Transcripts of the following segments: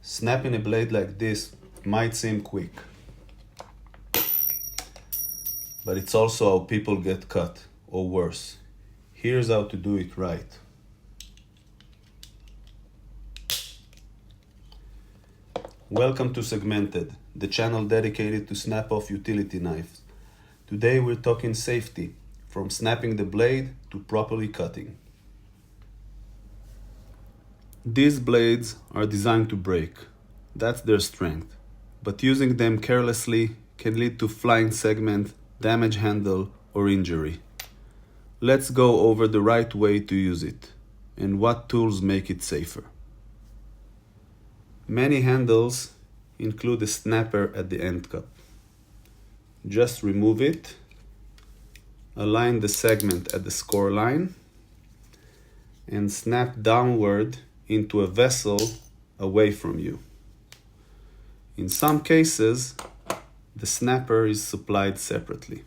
Snapping a blade like this might seem quick, but it's also how people get cut, or worse. Here's how to do it right. Welcome to Segmented, the channel dedicated to snap-off utility knives. Today we're talking safety, from snapping the blade to properly cutting. These blades are designed to break. That's their strength. But using them carelessly can lead to flying segment, damaged handle, or injury. Let's go over the right way to use it and what tools make it safer. Many handles include a snapper at the end cup. Just remove it, align the segment at the score line, and snap downward into a vessel away from you. In some cases, the snapper is supplied separately.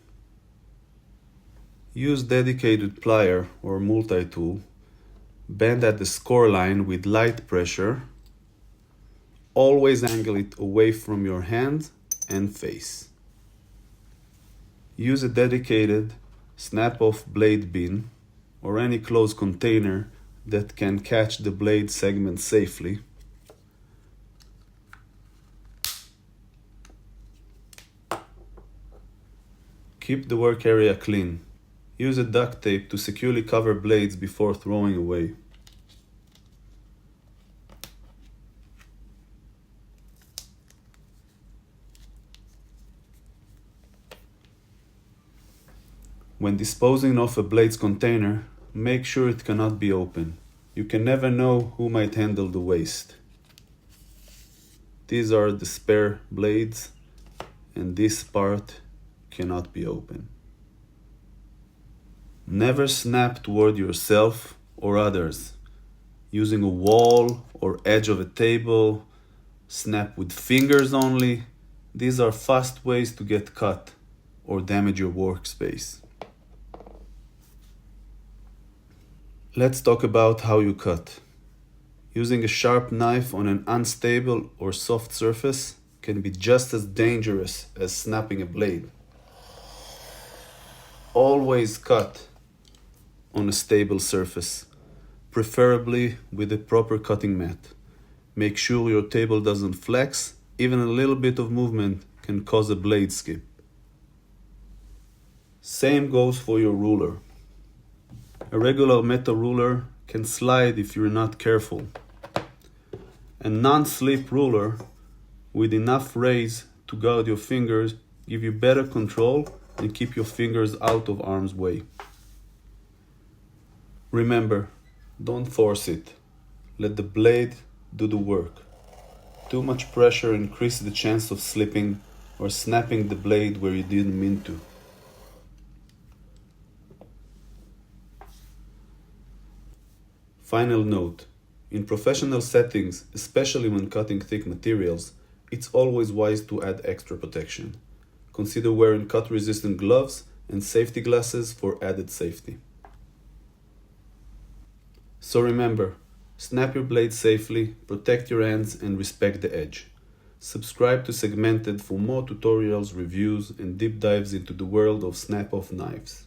Use dedicated plier or multi-tool, bend at the score line with light pressure. Always angle it away from your hand and face. Use a dedicated snap-off blade bin or any closed container that can catch the blade segment safely. Keep the work area clean. Use a duct tape to securely cover blades before throwing away. When disposing of a blades container, make sure it cannot be open. You can never know who might handle the waste. These are the spare blades, and this part cannot be open. Never snap toward yourself or others. Using a wall or edge of a table, snap with fingers only. These are fast ways to get cut or damage your workspace. Let's talk about how you cut. Using a sharp knife on an unstable or soft surface can be just as dangerous as snapping a blade. Always cut on a stable surface, preferably with a proper cutting mat. Make sure your table doesn't flex. Even a little bit of movement can cause a blade skip. Same goes for your ruler. A regular metal ruler can slide if you're not careful. A non-slip ruler with enough raise to guard your fingers give you better control and keep your fingers out of harm's way. Remember, don't force it. Let the blade do the work. Too much pressure increases the chance of slipping or snapping the blade where you didn't mean to. Final note, in professional settings, especially when cutting thick materials, it's always wise to add extra protection. Consider wearing cut-resistant gloves and safety glasses for added safety. So remember, snap your blade safely, protect your hands, and respect the edge. Subscribe to Segmented for more tutorials, reviews, and deep dives into the world of snap-off knives.